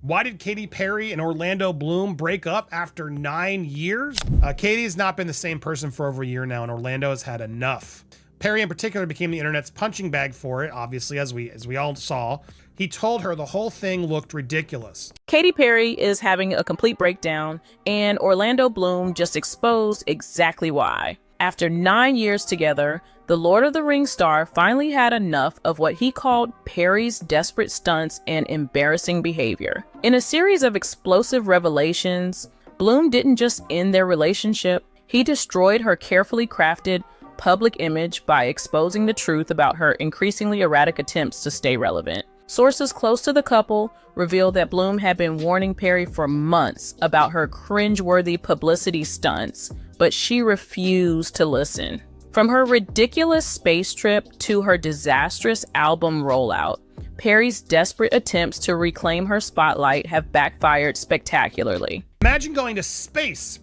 Why did Katy Perry and Orlando Bloom break up after 9 years? Katy has not been the same person for over a year now, and Orlando has had enough. Perry in particular became the internet's punching bag for it, obviously, as we all saw. He told her the whole thing looked ridiculous. Katy Perry is having a complete breakdown, and Orlando Bloom just exposed exactly why. After 9 years together, the Lord of the Rings star finally had enough of what he called Perry's desperate stunts and embarrassing behavior. In a series of explosive revelations, Bloom didn't just end their relationship, he destroyed her carefully crafted public image by exposing the truth about her increasingly erratic attempts to stay relevant. Sources close to the couple revealed that Bloom had been warning Perry for months about her cringe-worthy publicity stunts, but she refused to listen. From her ridiculous space trip to her disastrous album rollout, Perry's desperate attempts to reclaim her spotlight have backfired spectacularly. Imagine going to space,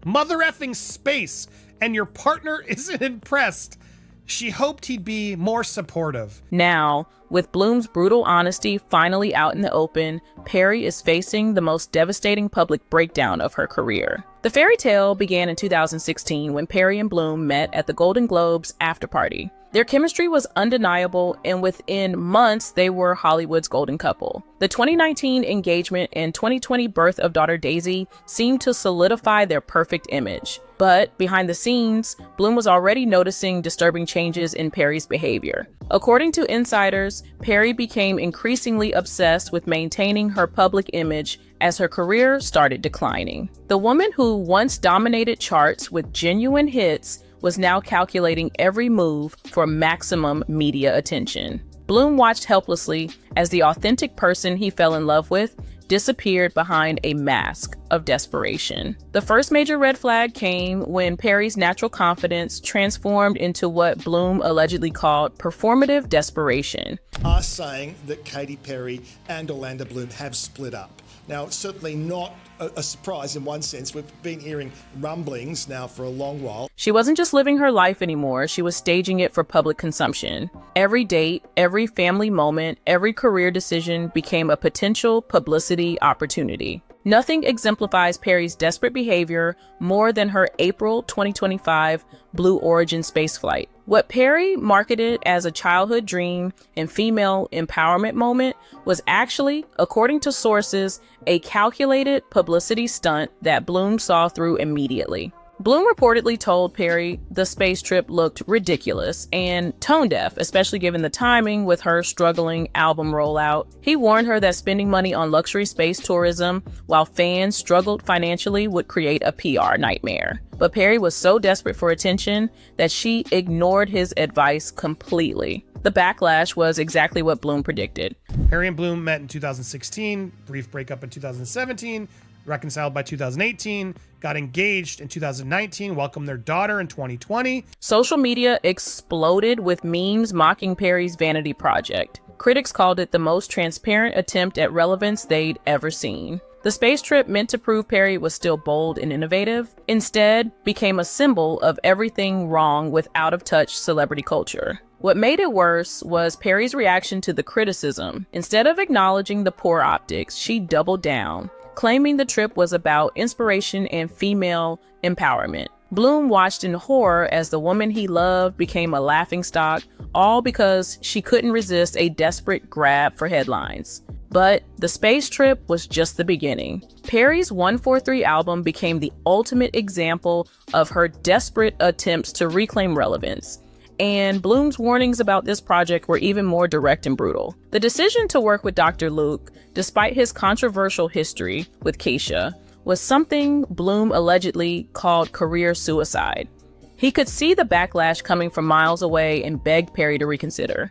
mother effing space, and your partner isn't impressed. She hoped he'd be more supportive. Now, with Bloom's brutal honesty finally out in the open, Perry is facing the most devastating public breakdown of her career. The fairy tale began in 2016 when Perry and Bloom met at the Golden Globes after party. Their chemistry was undeniable, and within months, they were Hollywood's golden couple. The 2019 engagement and 2020 birth of daughter Daisy seemed to solidify their perfect image. But behind the scenes, Bloom was already noticing disturbing changes in Perry's behavior. According to insiders, Perry became increasingly obsessed with maintaining her public image as her career started declining. The woman who once dominated charts with genuine hits was now calculating every move for maximum media attention. Bloom watched helplessly as the authentic person he fell in love with disappeared behind a mask of desperation. The first major red flag came when Perry's natural confidence transformed into what Bloom allegedly called performative desperation. Are saying that Katy Perry and Orlando Bloom have split up. Now, it's certainly not a surprise in one sense. We've been hearing rumblings now for a long while. She wasn't just living her life anymore, she was staging it for public consumption. Every date, every family moment, every career decision became a potential publicity opportunity. Nothing exemplifies Perry's desperate behavior more than her April 2025 Blue Origin spaceflight. What Perry marketed as a childhood dream and female empowerment moment was actually, according to sources, a calculated publicity stunt that Bloom saw through immediately. Bloom reportedly told Perry the space trip looked ridiculous and tone-deaf, especially given the timing with her struggling album rollout. He warned her that spending money on luxury space tourism while fans struggled financially would create a PR nightmare. But Perry was so desperate for attention that she ignored his advice completely. The backlash was exactly what Bloom predicted. Perry and Bloom met in 2016, brief breakup in 2017, reconciled by 2018, got engaged in 2019, welcomed their daughter in 2020. Social media exploded with memes mocking Perry's vanity project. Critics called it the most transparent attempt at relevance they'd ever seen. The space trip, meant to prove Perry was still bold and innovative, instead became a symbol of everything wrong with out-of-touch celebrity culture. What made it worse was Perry's reaction to the criticism. Instead of acknowledging the poor optics, she doubled down, claiming the trip was about inspiration and female empowerment. Bloom watched in horror as the woman he loved became a laughingstock, all because she couldn't resist a desperate grab for headlines. But the space trip was just the beginning. Perry's 143 album became the ultimate example of her desperate attempts to reclaim relevance. And Bloom's warnings about this project were even more direct and brutal. The decision to work with Dr. Luke, despite his controversial history with Keisha, was something Bloom allegedly called career suicide. He could see the backlash coming from miles away and begged Perry to reconsider.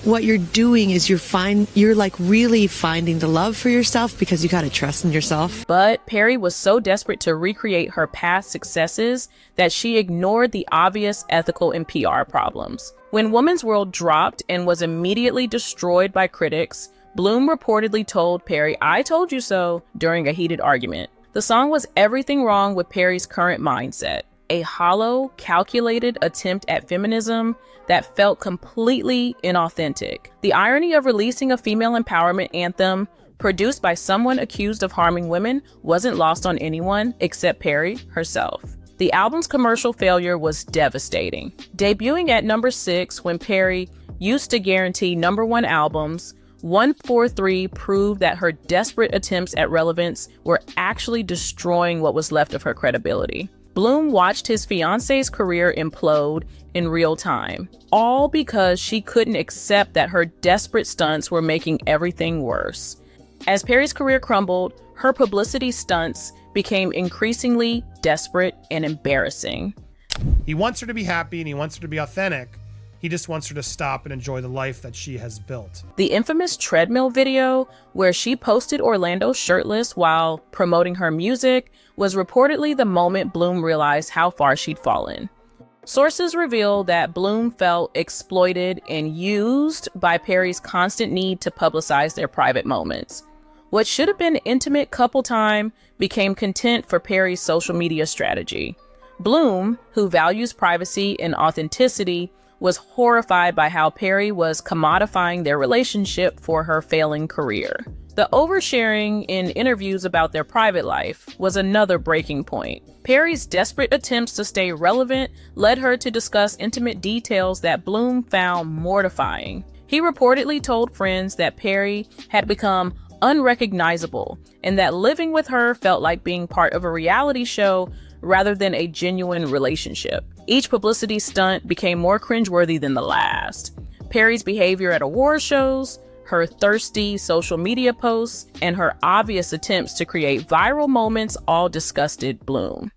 What you're doing is you're like really finding the love for yourself because you gotta trust in yourself. But Perry was so desperate to recreate her past successes that she ignored the obvious ethical and PR problems. When Woman's World dropped and was immediately destroyed by critics, Bloom reportedly told Perry, "I told you so," during a heated argument. The song was everything wrong with Perry's current mindset. A hollow, calculated attempt at feminism that felt completely inauthentic. The irony of releasing a female empowerment anthem produced by someone accused of harming women, wasn't lost on anyone except Perry herself. The album's commercial failure was devastating. Debuting at number 6 when Perry used to guarantee #1 albums, 143 proved that her desperate attempts at relevance were actually destroying what was left of her credibility. Bloom watched his fiance's career implode in real time, all because she couldn't accept that her desperate stunts were making everything worse. As Perry's career crumbled, her publicity stunts became increasingly desperate and embarrassing. He wants her to be happy and he wants her to be authentic. He just wants her to stop and enjoy the life that she has built. The infamous treadmill video, where she posted Orlando shirtless while promoting her music, was reportedly the moment Bloom realized how far she'd fallen. Sources reveal that Bloom felt exploited and used by Perry's constant need to publicize their private moments. What should have been intimate couple time became content for Perry's social media strategy. Bloom, who values privacy and authenticity, was horrified by how Perry was commodifying their relationship for her failing career. The oversharing in interviews about their private life was another breaking point. Perry's desperate attempts to stay relevant led her to discuss intimate details that Bloom found mortifying. He reportedly told friends that Perry had become unrecognizable and that living with her felt like being part of a reality show rather than a genuine relationship. Each publicity stunt became more cringeworthy than the last. Perry's behavior at award shows, her thirsty social media posts, and her obvious attempts to create viral moments all disgusted Bloom.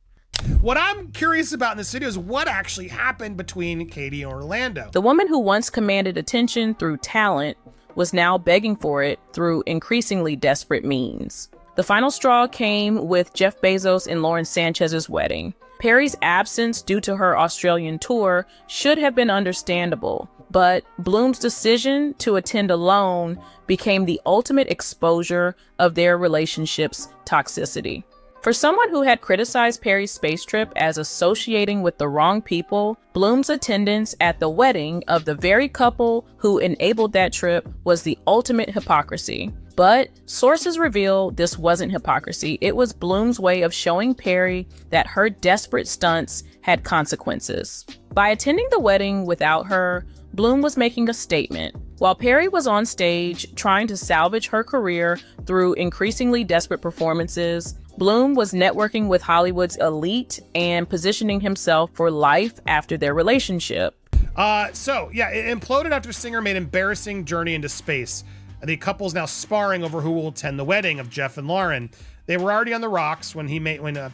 What I'm curious about in this video is what actually happened between Katy and Orlando. The woman who once commanded attention through talent was now begging for it through increasingly desperate means. The final straw came with Jeff Bezos and Lauren Sanchez's wedding. Perry's absence due to her Australian tour should have been understandable, but Bloom's decision to attend alone became the ultimate exposure of their relationship's toxicity. For someone who had criticized Perry's space trip as associating with the wrong people, Bloom's attendance at the wedding of the very couple who enabled that trip was the ultimate hypocrisy. But sources reveal this wasn't hypocrisy. It was Bloom's way of showing Perry that her desperate stunts had consequences. By attending the wedding without her, Bloom was making a statement. While Perry was on stage trying to salvage her career through increasingly desperate performances, Bloom was networking with Hollywood's elite and positioning himself for life after their relationship. It imploded after singer made embarrassing journey into space. The couple's now sparring over who will attend the wedding of Jeff and Lauren. They were already on the rocks when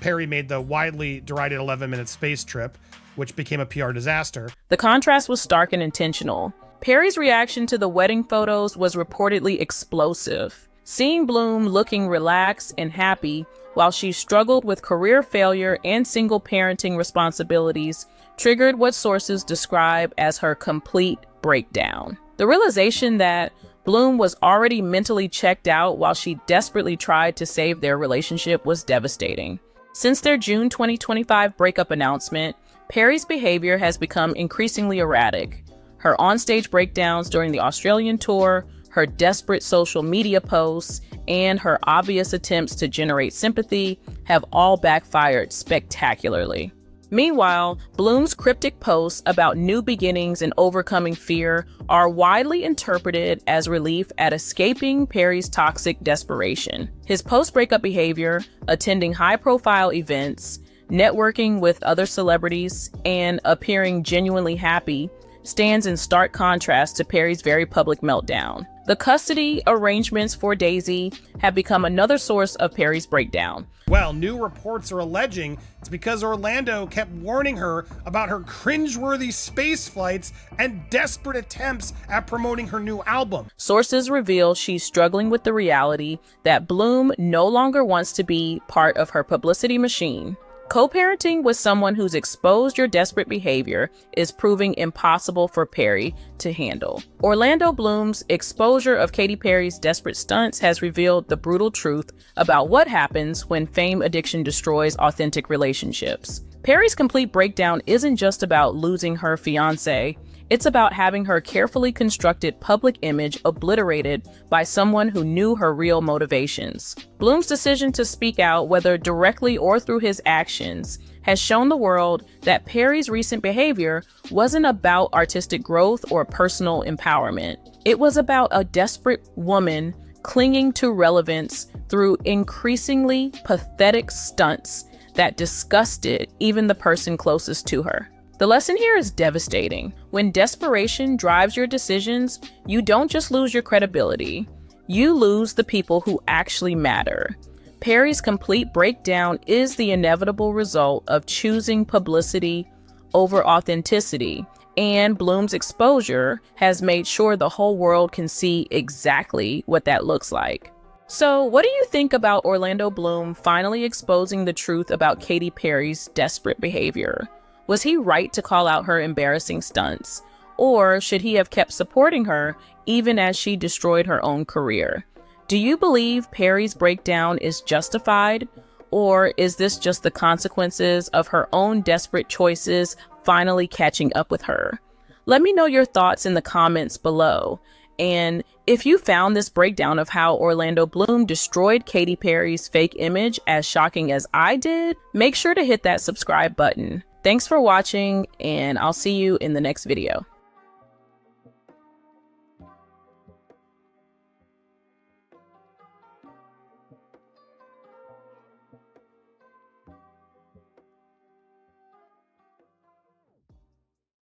Perry made the widely derided 11-minute space trip, which became a PR disaster. The contrast was stark and intentional. Perry's reaction to the wedding photos was reportedly explosive. Seeing Bloom looking relaxed and happy while she struggled with career failure and single parenting responsibilities triggered what sources describe as her complete breakdown. The realization that Bloom was already mentally checked out while she desperately tried to save their relationship was devastating. Since their June 2025 breakup announcement, Perry's behavior has become increasingly erratic. Her onstage breakdowns during the Australian tour, her desperate social media posts, and her obvious attempts to generate sympathy have all backfired spectacularly. Meanwhile, Bloom's cryptic posts about new beginnings and overcoming fear are widely interpreted as relief at escaping Perry's toxic desperation. His post-breakup behavior, attending high-profile events, networking with other celebrities, and appearing genuinely happy stands in stark contrast to Perry's very public meltdown. The custody arrangements for Daisy have become another source of Perry's breakdown. Well, new reports are alleging it's because Orlando kept warning her about her cringeworthy space flights and desperate attempts at promoting her new album. Sources reveal she's struggling with the reality that Bloom no longer wants to be part of her publicity machine. Co-parenting with someone who's exposed your desperate behavior is proving impossible for Perry to handle. Orlando Bloom's exposure of Katy Perry's desperate stunts has revealed the brutal truth about what happens when fame addiction destroys authentic relationships. Perry's complete breakdown isn't just about losing her fiancé, It's about having her carefully constructed public image obliterated by someone who knew her real motivations. Bloom's decision to speak out, whether directly or through his actions, has shown the world that Perry's recent behavior wasn't about artistic growth or personal empowerment. It was about a desperate woman clinging to relevance through increasingly pathetic stunts that disgusted even the person closest to her. The lesson here is devastating. When desperation drives your decisions, you don't just lose your credibility, you lose the people who actually matter. Perry's complete breakdown is the inevitable result of choosing publicity over authenticity, and Bloom's exposure has made sure the whole world can see exactly what that looks like. So, what do you think about Orlando Bloom finally exposing the truth about Katy Perry's desperate behavior? Was he right to call out her embarrassing stunts? Or should he have kept supporting her even as she destroyed her own career? Do you believe Perry's breakdown is justified? Or is this just the consequences of her own desperate choices finally catching up with her? Let me know your thoughts in the comments below. And if you found this breakdown of how Orlando Bloom destroyed Katy Perry's fake image as shocking as I did, make sure to hit that subscribe button. Thanks for watching, and I'll see you in the next video.